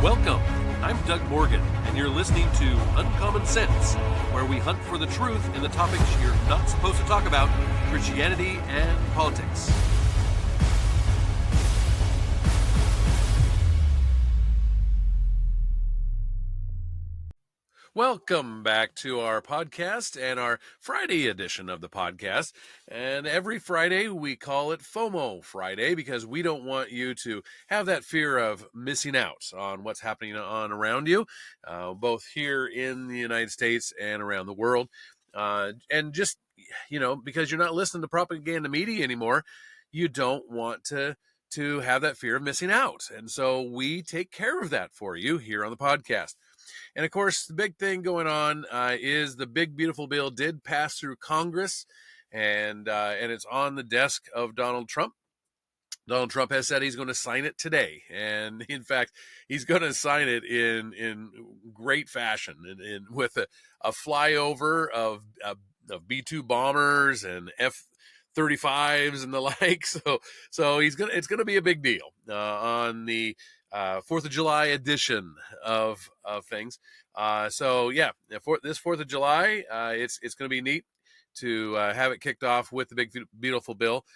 Welcome. I'm Doug Morgan, and you're listening to Uncommon Sense, where we hunt for the truth in the topics you're not supposed to talk about, Christianity and politics. Welcome back to our podcast and our Friday edition of the podcast. And every Friday we call it FOMO Friday because we don't want you to have that fear of missing out on what's happening on around you, both here in the United States and around the world. And just, because you're not listening to propaganda media anymore, you don't want to have that fear of missing out. And so we take care of that for you here on the podcast. And of course, the big thing going on is the big, beautiful bill did pass through Congress, and it's on the desk of Donald Trump. Donald Trump has said he's going to sign it today. And in fact, he's going to sign it in great fashion with a flyover of B-2 bombers and F-35s and the like. So it's going to be a big deal on the 4th of July edition of things. This 4th of July, it's going to be neat to have it kicked off with the big, beautiful bill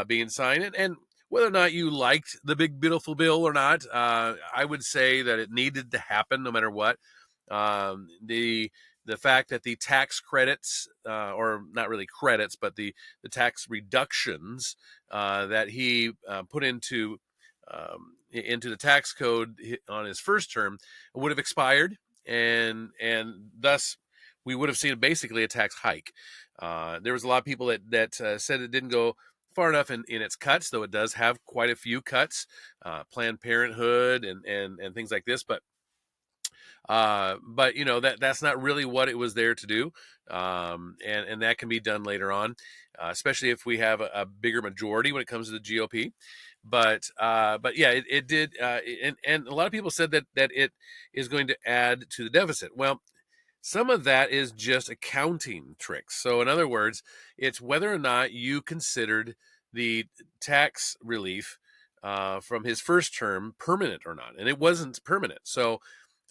being signed. And whether or not you liked the big, beautiful bill or not, I would say that it needed to happen no matter what. The fact that the tax credits, or not really credits, but the tax reductions that he put into the tax code on his first term would have expired, and thus we would have seen basically a tax hike. There was a lot of people that said it didn't go far enough in its cuts, though it does have quite a few cuts, Planned Parenthood and things like this, but that's not really what it was there to do, and that can be done later on, especially if we have a bigger majority when it comes to the GOP. But yeah, it did, and a lot of people said that it is going to add to the deficit. Well, some of that is just accounting tricks. So in other words, it's whether or not you considered the tax relief from his first term permanent or not, and it wasn't permanent. So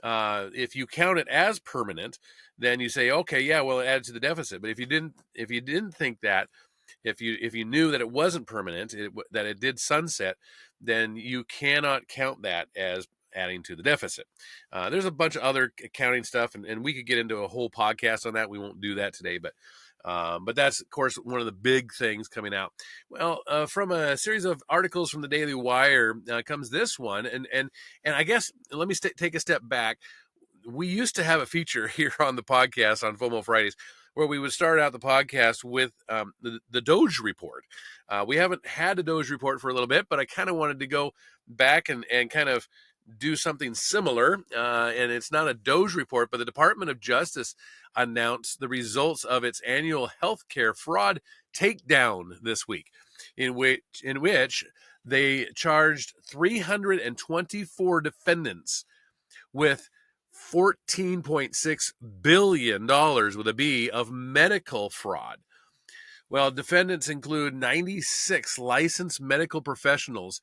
if you count it as permanent, then you say, okay, yeah, well, it added to the deficit. But if you didn't think that, if you knew that it wasn't permanent, that it did sunset, then you cannot count that as adding to the deficit. There's a bunch of other accounting stuff, and we could get into a whole podcast on that. We won't do that today, but that's, of course, one of the big things coming out. Well, from a series of articles from the Daily Wire comes this one, and I guess let me take a step back. We used to have a feature here on the podcast on FOMO Fridays where we would start out the podcast with the Doge report. We haven't had a Doge report for a little bit, but I kind of wanted to go back and kind of do something similar, and it's not a Doge report, but the Department of Justice announced the results of its annual healthcare fraud takedown this week, in which they charged 324 defendants with $14.6 billion with a B of medical fraud. Well, defendants include 96 licensed medical professionals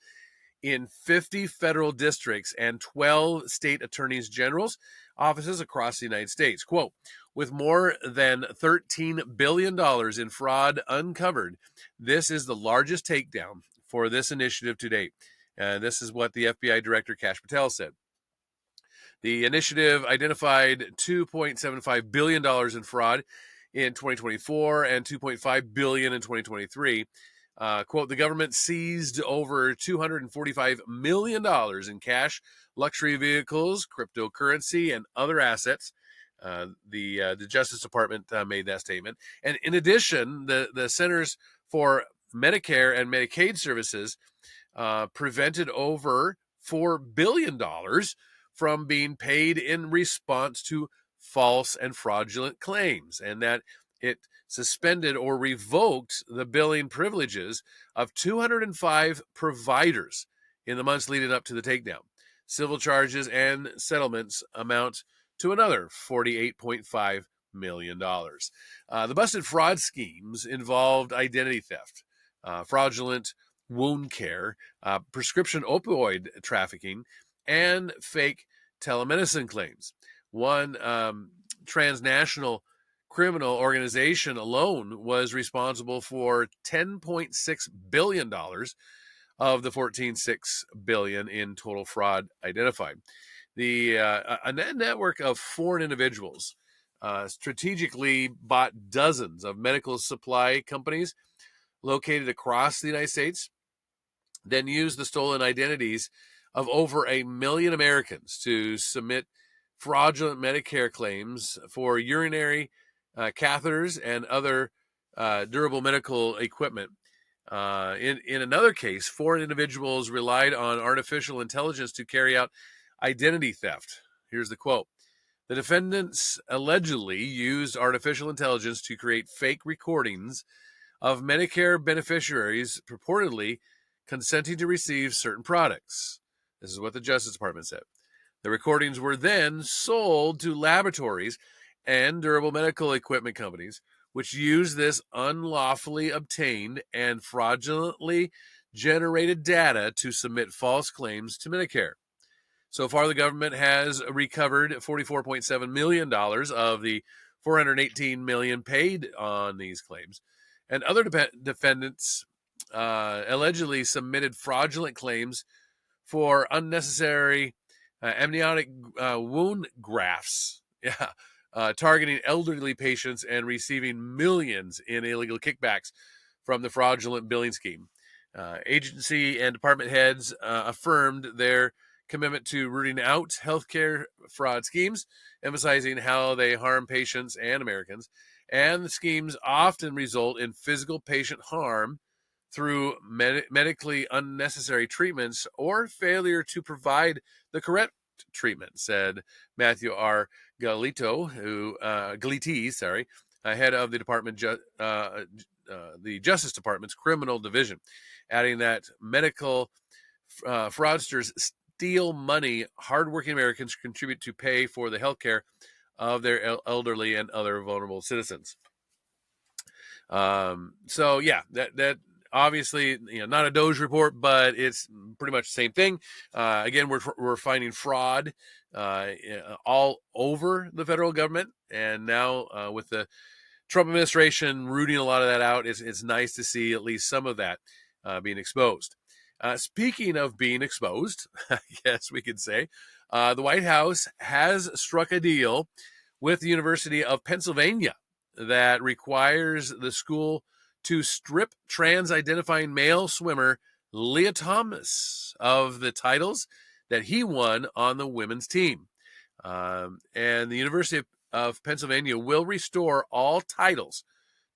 in 50 federal districts and 12 state attorneys general's offices across the United States. Quote, with more than $13 billion in fraud uncovered, this is the largest takedown for this initiative to date. This is what the FBI Director Kash Patel said. The initiative identified $2.75 billion in fraud in 2024 and $2.5 billion in 2023. Quote, the government seized over $245 million in cash, luxury vehicles, cryptocurrency, and other assets. The Justice Department made that statement. And in addition, the Centers for Medicare and Medicaid Services prevented over $4 billion from being paid in response to false and fraudulent claims, and that it suspended or revoked the billing privileges of 205 providers in the months leading up to the takedown. Civil charges and settlements amount to another $48.5 million. The busted fraud schemes involved identity theft, fraudulent wound care, prescription opioid trafficking, and fake telemedicine claims. One transnational criminal organization alone was responsible for $10.6 billion of the $14.6 billion in total fraud identified. A network of foreign individuals strategically bought dozens of medical supply companies located across the United States, then used the stolen identities of over 1 million Americans to submit fraudulent Medicare claims for urinary catheters and other durable medical equipment. In another case, foreign individuals relied on artificial intelligence to carry out identity theft. Here's the quote. The defendants allegedly used artificial intelligence to create fake recordings of Medicare beneficiaries purportedly consenting to receive certain products. This is what the Justice Department said. The recordings were then sold to laboratories and durable medical equipment companies, which used this unlawfully obtained and fraudulently generated data to submit false claims to Medicare. So far, the government has recovered $44.7 million of the $418 million paid on these claims. And other defendants allegedly submitted fraudulent claims for unnecessary amniotic wound grafts, targeting elderly patients and receiving millions in illegal kickbacks from the fraudulent billing scheme. Agency and department heads affirmed their commitment to rooting out healthcare fraud schemes, emphasizing how they harm patients and Americans. And the schemes often result in physical patient harm through medically unnecessary treatments or failure to provide the correct treatment, said Matthew R. Galito, head of the the Justice Department's Criminal Division, adding that medical fraudsters steal money hardworking Americans contribute to pay for the health care of their elderly and other vulnerable citizens. That obviously, not a Doge report, but it's pretty much the same thing. Again, we're finding fraud all over the federal government, and now with the Trump administration rooting a lot of that out, it's nice to see at least some of that being exposed. Speaking of being exposed, I guess we could say, the White House has struck a deal with the University of Pennsylvania that requires the school to strip trans-identifying male swimmer Leah Thomas of the titles that he won on the women's team. And the University of Pennsylvania will restore all titles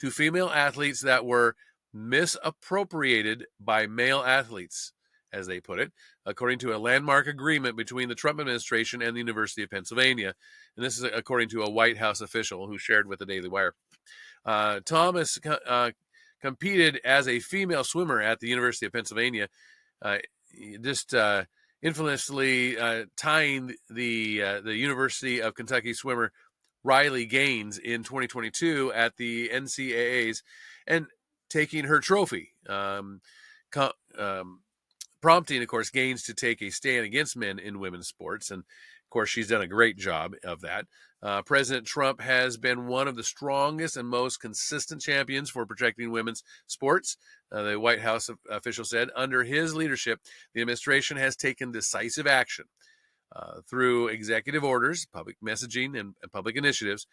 to female athletes that were misappropriated by male athletes, as they put it, according to a landmark agreement between the Trump administration and the University of Pennsylvania. And this is according to a White House official who shared with the Daily Wire. Thomas competed as a female swimmer at the University of Pennsylvania, infamously tying the University of Kentucky swimmer Riley Gaines in 2022 at the NCAAs and taking her trophy, prompting, of course, Gaines to take a stand against men in women's sports. And, of course, she's done a great job of that. President Trump has been one of the strongest and most consistent champions for protecting women's sports, the White House official said. Under his leadership, the administration has taken decisive action through executive orders, public messaging, and public initiatives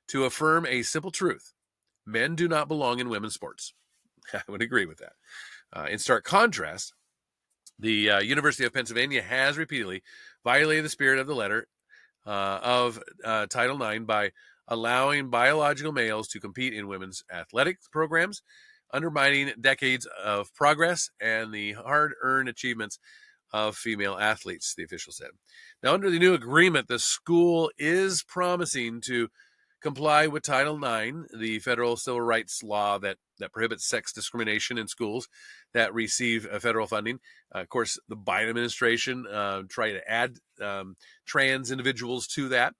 to affirm a simple truth. Men do not belong in women's sports. I would agree with that. In stark contrast, the University of Pennsylvania has repeatedly violated the spirit of the letter of Title IX by allowing biological males to compete in women's athletic programs, undermining decades of progress and the hard-earned achievements of female athletes, the official said. Now, under the new agreement, the school is promising to comply with Title IX, the federal civil rights law that prohibits sex discrimination in schools that receive federal funding. Of course, the Biden administration tried to add trans individuals to that.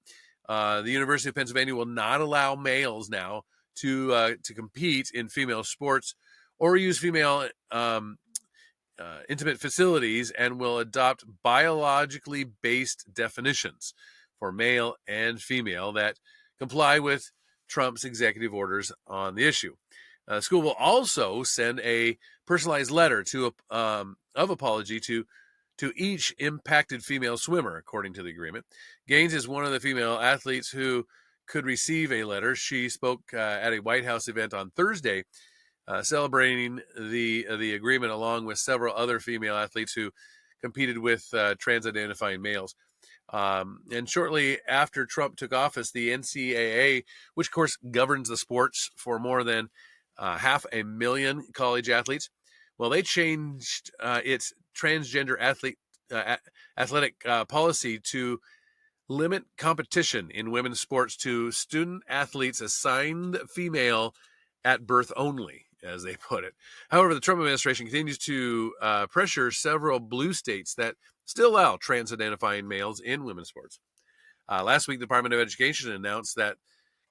The University of Pennsylvania will not allow males now to compete in female sports or use female intimate facilities and will adopt biologically based definitions for male and female that comply with Trump's executive orders on the issue. The school will also send a personalized letter of apology to each impacted female swimmer, according to the agreement. Gaines is one of the female athletes who could receive a letter. She spoke at a White House event on Thursday, celebrating the agreement along with several other female athletes who competed with trans-identifying males. And shortly after Trump took office, the NCAA, which of course governs the sports for more than 500,000 college athletes, well, they changed its transgender athletic policy to limit competition in women's sports to student athletes assigned female at birth only, as they put it. However, the Trump administration continues to pressure several blue states that still allow trans-identifying males in women's sports. Last week, the Department of Education announced that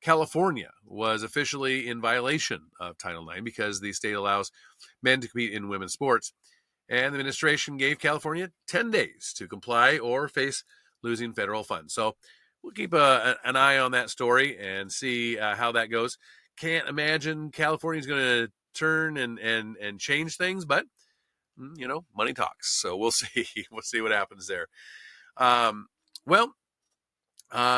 California was officially in violation of Title IX because the state allows men to compete in women's sports. And the administration gave California 10 days to comply or face losing federal funds. So we'll keep an eye on that story and see how that goes. Can't imagine California's going to turn and change things, but money talks. So we'll see. We'll see what happens there.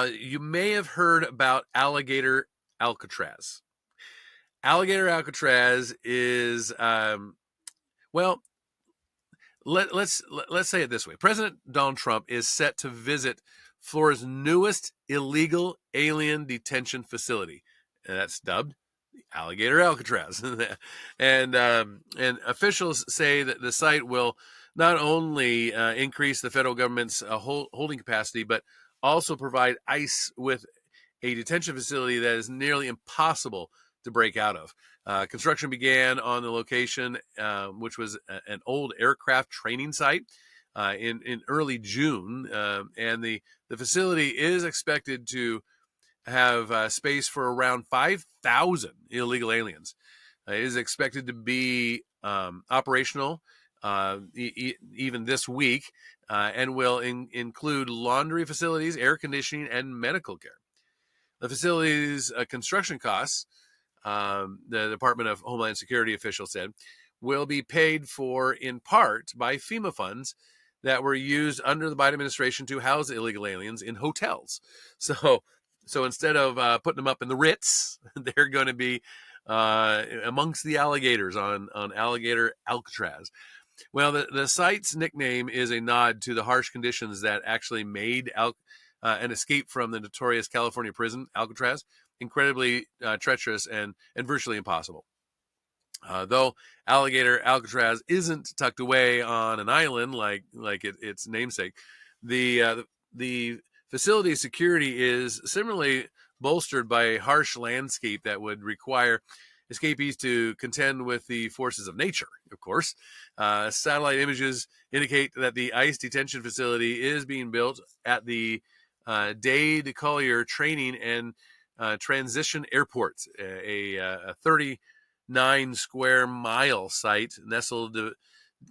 You may have heard about Alligator Alcatraz. Alligator Alcatraz is let's say it this way. President Donald Trump is set to visit Florida's newest illegal alien detention facility, and that's dubbed Alligator Alcatraz. and officials say that the site will not only increase the federal government's holding capacity, but also provide ICE with a detention facility that is nearly impossible to break out of. Construction began on the location, which was an old aircraft training site, in early June, and the facility is expected to have space for around 5,000 illegal aliens. It is expected to be operational even this week, and will include laundry facilities, air conditioning, and medical care. The facility's construction costs, the Department of Homeland Security official said, will be paid for in part by FEMA funds that were used under the Biden administration to house illegal aliens in hotels. So instead of putting them up in the Ritz, they're going to be amongst the alligators on Alligator Alcatraz. Well, the site's nickname is a nod to the harsh conditions that actually made an escape from the notorious California prison, Alcatraz, incredibly treacherous and virtually impossible. Though Alligator Alcatraz isn't tucked away on an island like its namesake, the facility's security is similarly bolstered by a harsh landscape that would require escapees to contend with the forces of nature, of course. Satellite images indicate that the ICE detention facility is being built at the Dade Collier Training and Transition Airport, a 39 square mile site nestled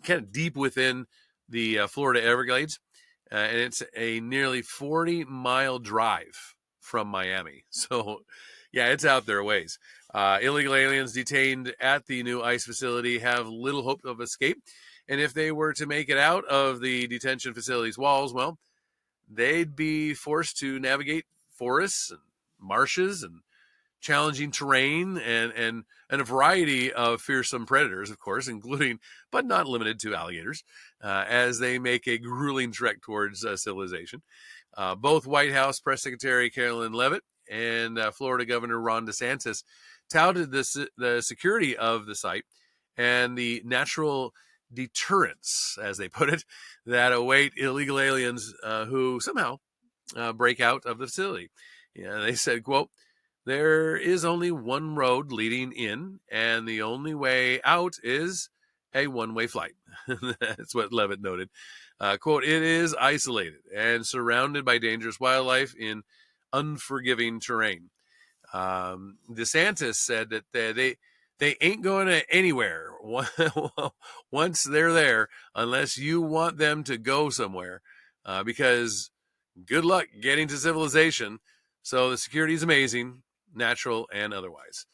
kind of deep within the Florida Everglades. And it's a nearly 40-mile drive from Miami. So, yeah, it's out there a ways. Illegal aliens detained at the new ICE facility have little hope of escape. And if they were to make it out of the detention facility's walls, well, they'd be forced to navigate forests and marshes and challenging terrain and a variety of fearsome predators, of course, including but not limited to alligators, as they make a grueling trek towards civilization. Both White House Press Secretary Carolyn Leavitt and Florida Governor Ron DeSantis touted the security of the site and the natural deterrence, as they put it, that await illegal aliens who somehow break out of the facility. They said, quote, "There is only one road leading in, and the only way out is a one-way flight." That's what Leavitt noted. Quote, "It is isolated and surrounded by dangerous wildlife in unforgiving terrain." DeSantis said that they ain't going to anywhere once they're there, unless you want them to go somewhere, because good luck getting to civilization. So the security is amazing, natural and otherwise.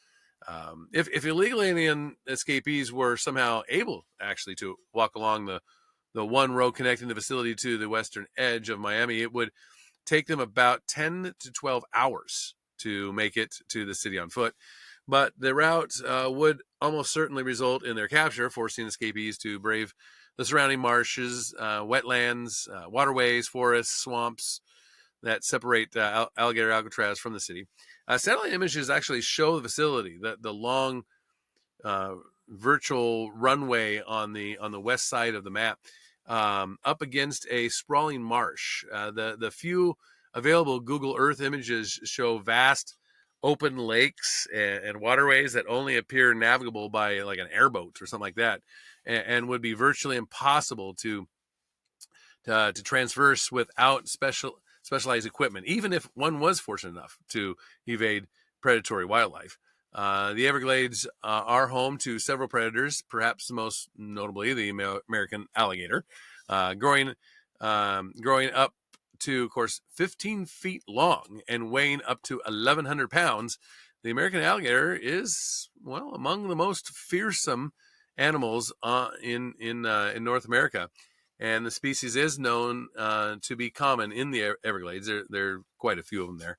If illegal alien escapees were somehow able actually to walk along the one road connecting the facility to the western edge of Miami, it would take them about 10 to 12 hours to make it to the city on foot. But the route would almost certainly result in their capture, forcing escapees to brave the surrounding marshes, wetlands, waterways, forests, swamps that separate Alligator Alcatraz from the city. Satellite images actually show the facility, the long uh, virtual runway on the west side of the map, up against a sprawling marsh. The few available Google Earth images show vast open lakes and waterways that only appear navigable by like an airboat or something like that, and would be virtually impossible to transverse without specialized equipment, even if one was fortunate enough to evade predatory wildlife. The Everglades are home to several predators, perhaps most notably the American alligator, growing up to, of course, 15 feet long and weighing up to 1,100 pounds. The American alligator is, well, among the most fearsome animals in North America, and the species is known to be common in the Everglades. There are quite a few of them there.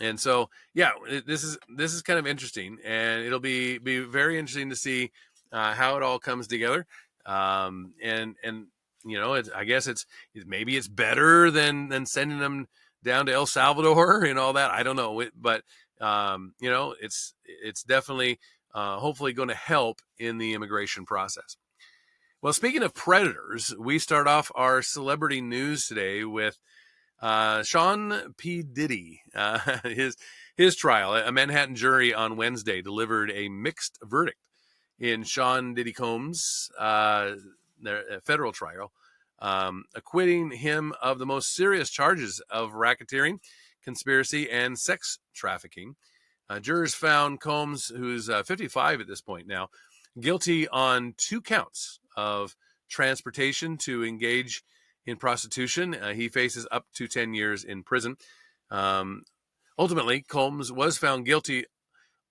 And so, yeah, this is kind of interesting, and it'll be very interesting to see how it all comes together. And I guess maybe it's better than sending them down to El Salvador and all that. I don't know, but it's definitely hopefully going to help in the immigration process. Well, speaking of predators, we start off our celebrity news today with Sean P. Diddy. His trial. A Manhattan jury on Wednesday delivered a mixed verdict in Sean Diddy Combs' federal trial, acquitting him of the most serious charges of racketeering, conspiracy, and sex trafficking. Jurors found Combs, who's 55 at this point now, guilty on 2 counts of transportation to engage in prostitution. He faces up to 10 years in prison. Ultimately, Combs was found guilty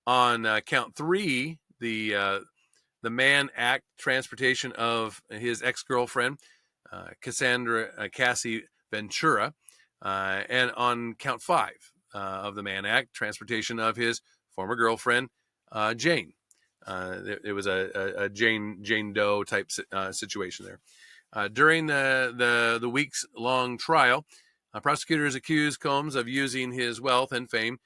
on count 3, the Mann Act transportation of his ex-girlfriend, Cassie Ventura, and on count 5 of the Mann Act transportation of his former girlfriend, Jane. It was a Jane Doe type situation there. During the weeks-long trial, prosecutors accused Combs of using his wealth and fame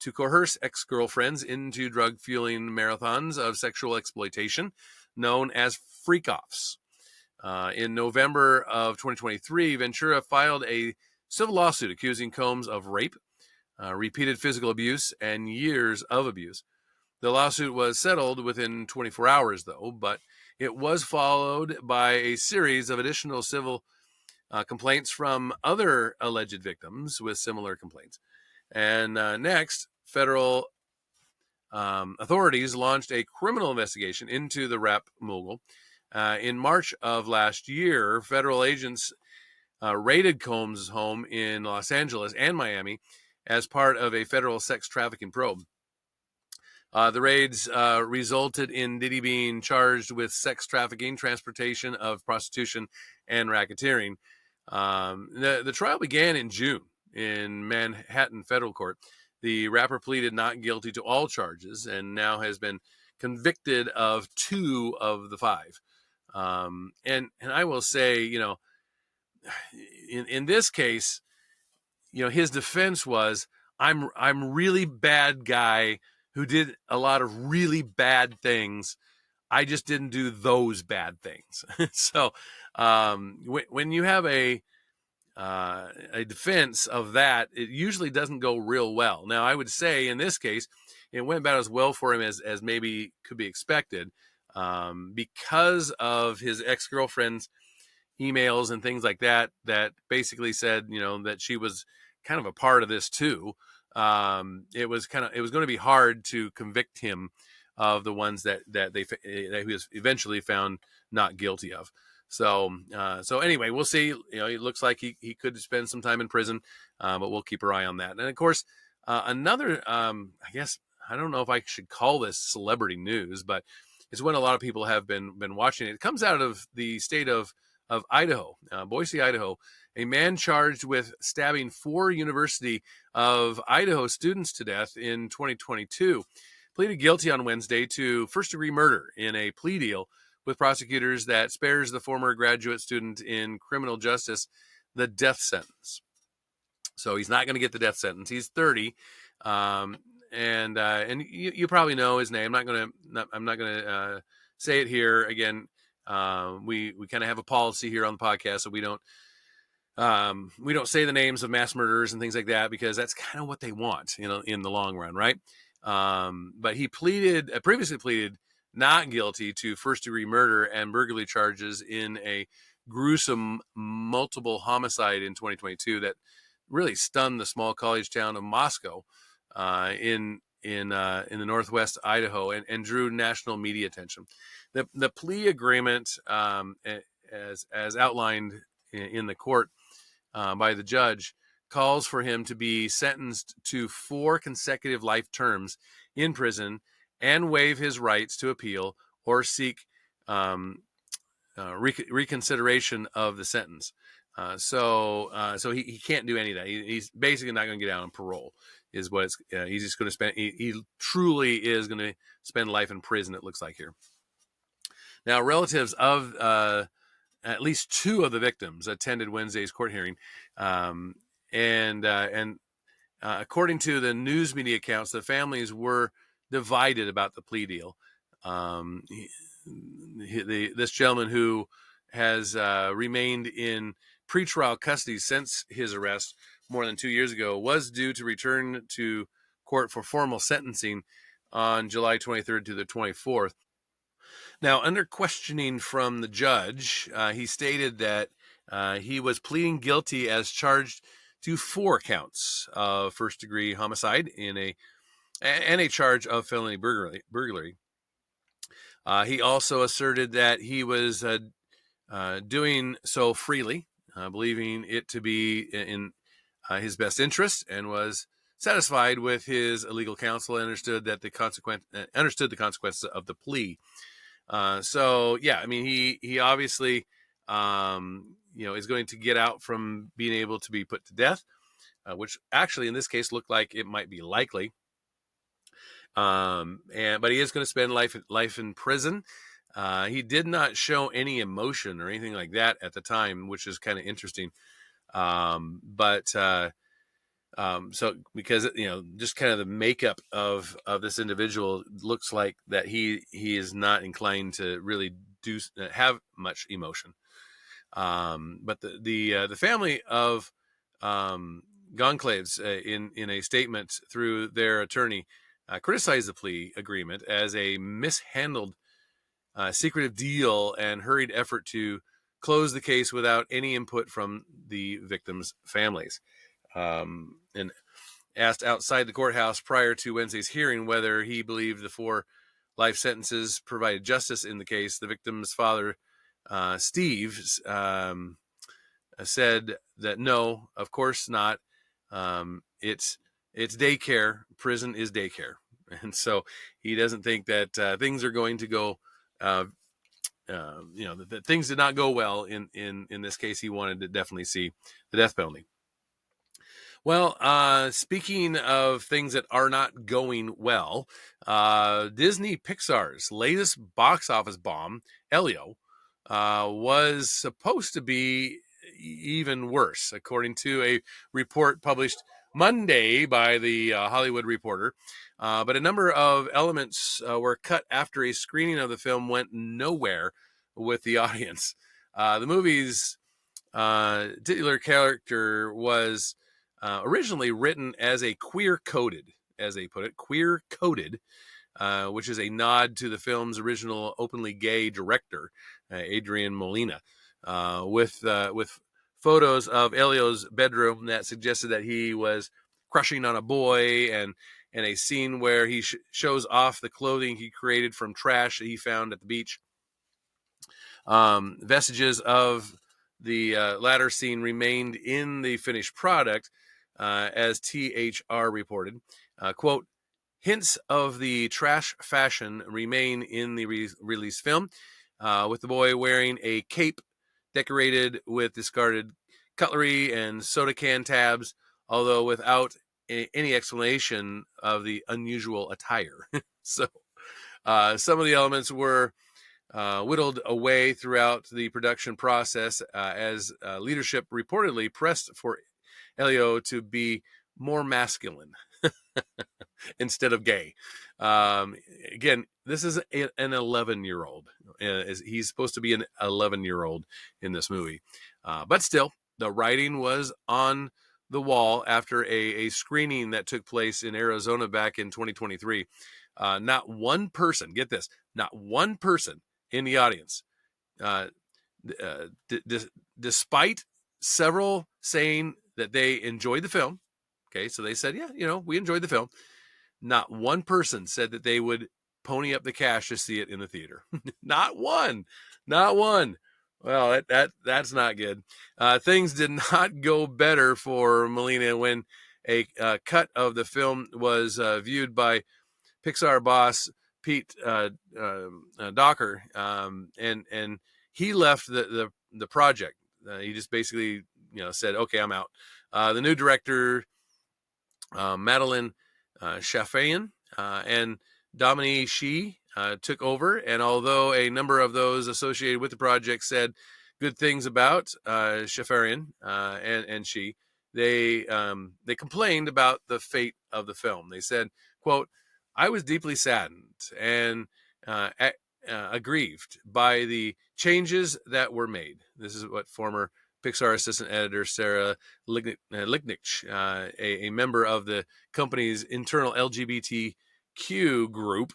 to coerce ex-girlfriends into drug-fueling marathons of sexual exploitation, known as freak-offs. In November of 2023, Ventura filed a civil lawsuit accusing Combs of rape, repeated physical abuse, and years of abuse. The lawsuit was settled within 24 hours, though, but it was followed by a series of additional civil complaints from other alleged victims with similar complaints. And next, federal authorities launched a criminal investigation into the rap mogul. In March of last year, federal agents raided Combs' home in Los Angeles and Miami as part of a federal sex trafficking probe. The raids resulted in Diddy being charged with sex trafficking, transportation of prostitution, and racketeering. The trial began in June in Manhattan federal court. The rapper pleaded not guilty to all charges and now has been convicted of 2 of the 5. And I will say, in this case, his defense was, I'm really bad guy who did a lot of really bad things. I just didn't do those bad things. So when you have a defense of that, it usually doesn't go real well. Now, I would say in this case, it went about as well for him as maybe could be expected, because of his ex-girlfriend's emails and things like that basically said, that she was kind of a part of this too. it was going to be hard to convict him of the ones that he was eventually found not guilty of. So anyway, we'll see. It looks like he could spend some time in prison, but we'll keep our eye on that. And of course, another, I guess, I don't know if I should call this celebrity news, but it's when a lot of people have been watching it. It comes out of the state of Idaho, Boise, Idaho. A man charged with stabbing 4 University of Idaho students to death in 2022 pleaded guilty on Wednesday to first-degree murder in a plea deal with prosecutors that spares the former graduate student in criminal justice the death sentence. So he's not going to get the death sentence. He's 30, and you probably know his name. I'm not going to say it here again. We kind of have a policy here on the podcast, so we don't say the names of mass murderers and things like that, because that's kind of what they want, in the long run, right? But he previously pleaded not guilty to first-degree murder and burglary charges in a gruesome multiple homicide in 2022 that really stunned the small college town of Moscow in the northwest Idaho and drew national media attention. The plea agreement, as outlined in the court by the judge, calls for him to be sentenced to 4 consecutive life terms in prison and waive his rights to appeal or seek reconsideration of the sentence. So he can't do any of that. He's basically not going to get out on parole. Is what he's just going to spend. He truly is going to spend life in prison, it looks like here. Now, relatives of at least 2 of the victims attended Wednesday's court hearing, and according to the news media accounts, the families were divided about the plea deal. This gentleman, who has remained in pretrial custody since his arrest more than 2 years ago, was due to return to court for formal sentencing on July 23rd to the 24th. Now, under questioning from the judge, he stated that he was pleading guilty as charged to 4 counts of first-degree homicide and a charge of felony burglary. He also asserted that he was doing so freely, believing it to be in his best interest, and was satisfied with his legal counsel and understood the consequences of the plea. So yeah, I mean, he obviously is going to get out from being able to be put to death, which actually in this case looked like it might be likely. But he is going to spend life in prison. He did not show any emotion or anything like that at the time, which is kind of interesting. So because just kind of the makeup of this individual looks like that he is not inclined to really have much emotion. But the family of Goncalves in a statement through their attorney criticized the plea agreement as a mishandled secretive deal and hurried effort to close the case without any input from the victims' families. And asked outside the courthouse prior to Wednesday's hearing whether he believed the 4 life sentences provided justice in the case, the victim's father, Steve, said that no, of course not. It's daycare. Prison is daycare, and so he doesn't think that things are going to go. That things did not go well in this case. He wanted to definitely see the death penalty. Well, speaking of things that are not going well, Disney Pixar's latest box office bomb, Elio, was supposed to be even worse, according to a report published Monday by the Hollywood Reporter. But a number of elements were cut after a screening of the film went nowhere with the audience. The movie's titular character was originally written as a queer-coded, as they put it, queer-coded, which is a nod to the film's original openly gay director, Adrian Molina, with photos of Elio's bedroom that suggested that he was crushing on a boy, and a scene where he shows off the clothing he created from trash that he found at the beach. Vestiges of the latter scene remained in the finished product, as THR reported. Quote, hints of the trash fashion remain in the release film, with the boy wearing a cape decorated with discarded cutlery and soda can tabs, although without any explanation of the unusual attire. So some of the elements were whittled away throughout the production process, as leadership reportedly pressed for Elio to be more masculine instead of gay. Again, this is an 11-year-old. He's supposed to be an 11-year-old in this movie. But still, the writing was on the wall after a screening that took place in Arizona back in 2023. Not one person, get this, not one person in the audience, despite several saying that they enjoyed the film. Okay, so they said, yeah, we enjoyed the film. Not one person said that they would pony up the cash to see it in the theater. Not one. Well, that's not good. Things did not go better for Molina when a cut of the film was viewed by Pixar boss Pete Docker, and he left the project. He just basically said, okay, I'm out. The new director, Madeline Shafayan and Dominique Shi took over, and although a number of those associated with the project said good things about Shafayan and Shi, they complained about the fate of the film. They said, quote, I was deeply saddened and aggrieved by the changes that were made. This is what former Pixar assistant editor Sarah Lignich, a member of the company's internal LGBTQ group,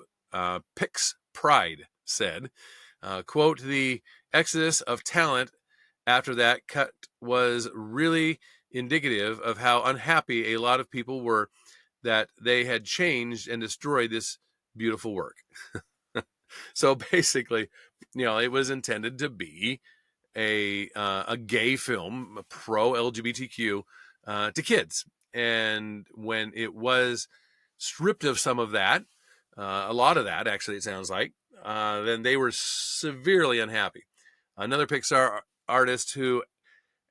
Pix Pride, said. Quote, the exodus of talent after that cut was really indicative of how unhappy a lot of people were that they had changed and destroyed this beautiful work. So basically, it was intended to be a gay film, pro LGBTQ, to kids. And when it was stripped of some of that, a lot of that, actually, it sounds like, then they were severely unhappy. Another Pixar artist who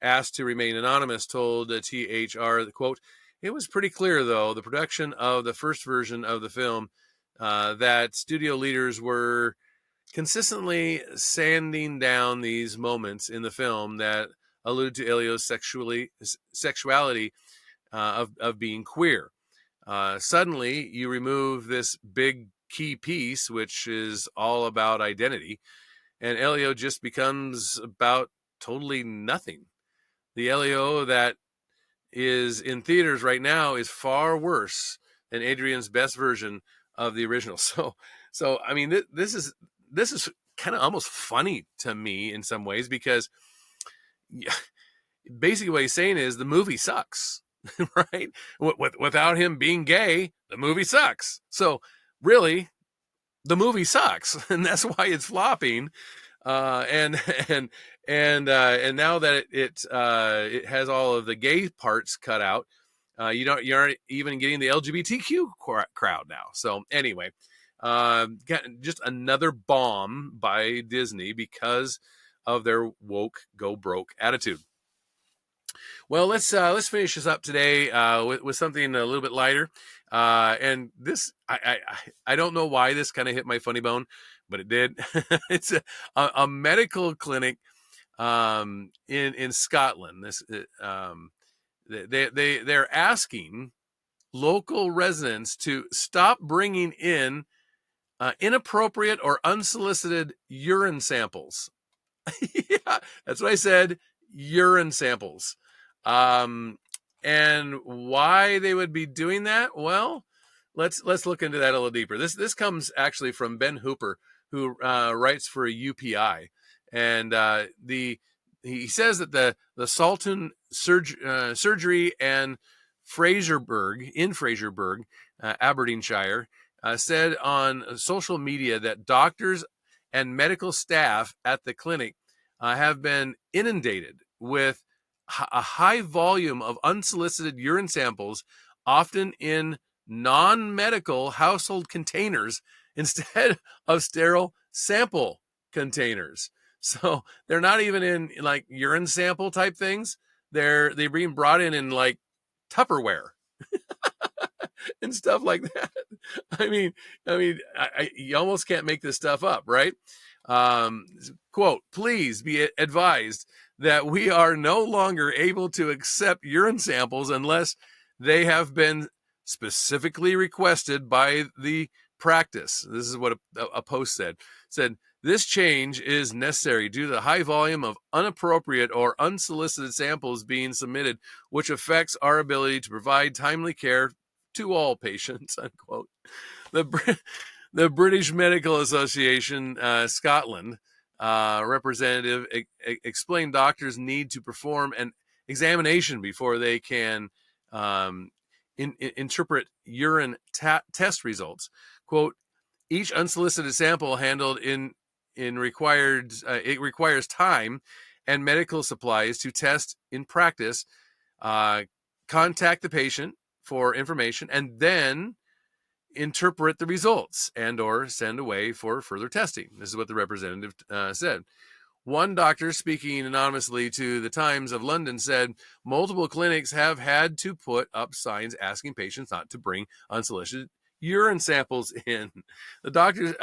asked to remain anonymous told THR, quote, it was pretty clear, though, the production of the first version of the film, that studio leaders were consistently sanding down these moments in the film that allude to Elio's sexuality, of being queer. Suddenly, you remove this big key piece, which is all about identity, and Elio just becomes about totally nothing. The Elio that is in theaters right now is far worse than Adrian's best version of the original. So I mean, this is kind of almost funny to me in some ways, because basically what he's saying is the movie sucks, right? Without him being gay, the movie sucks. So really, the movie sucks, and that's why it's flopping. And now that it has all of the gay parts cut out, you aren't even getting the LGBTQ crowd now. So anyway, just another bomb by Disney because of their woke go broke attitude. Well, let's finish this up today with something a little bit lighter. And this, I don't know why this kind of hit my funny bone, but it did. It's a medical clinic in Scotland. They're asking local residents to stop bringing in inappropriate or unsolicited urine samples. Yeah, that's what I said. Urine samples. And why they would be doing that? Well, let's look into that a little deeper. This comes actually from Ben Hooper, who writes for UPI, and he says that the Salton surgery and Fraserburgh, Aberdeenshire, said on social media that doctors and medical staff at the clinic have been inundated with a high volume of unsolicited urine samples, often in non-medical household containers instead of sterile sample containers. So they're not even in like urine sample type things. They're being brought in like Tupperware and stuff like that. I mean, you almost can't make this stuff up, right? Quote, please be advised that we are no longer able to accept urine samples unless they have been specifically requested by the practice. This is what a post said. This change is necessary due to the high volume of inappropriate or unsolicited samples being submitted, which affects our ability to provide timely care to all patients, unquote. The British Medical Association, Scotland, representative explained doctors need to perform an examination before they can interpret urine test results. Quote, each unsolicited sample handled it requires time and medical supplies to test in practice, contact the patient for information, and then interpret the results and or send away for further testing. This is what the representative said. One doctor speaking anonymously to the Times of London said multiple clinics have had to put up signs asking patients not to bring unsolicited urine samples in. The doctor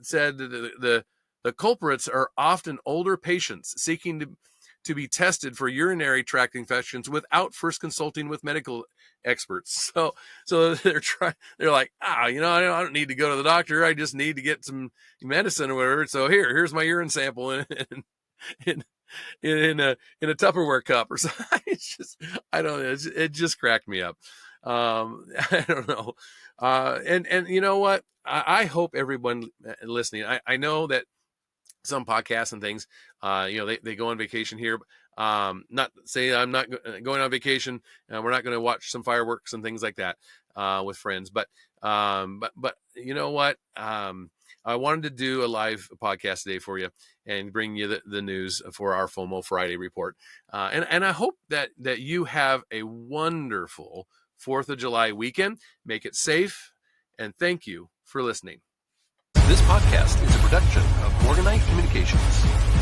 said that the culprits are often older patients seeking to be tested for urinary tract infections without first consulting with medical experts. So they're like, I don't need to go to the doctor. I just need to get some medicine or whatever. So here's my urine sample in a Tupperware cup or something. I don't know. It just cracked me up. I don't know. And you know what? I hope everyone listening, I know that some podcasts and things, they go on vacation here. Not say I'm not going on vacation. We're not going to watch some fireworks and things like that with friends. But you know what? I wanted to do a live podcast today for you and bring you the news for our FOMO Friday report. And I hope that you have a wonderful 4th of July weekend. Make it safe. And thank you for listening. This podcast is a production of Morganite Communications.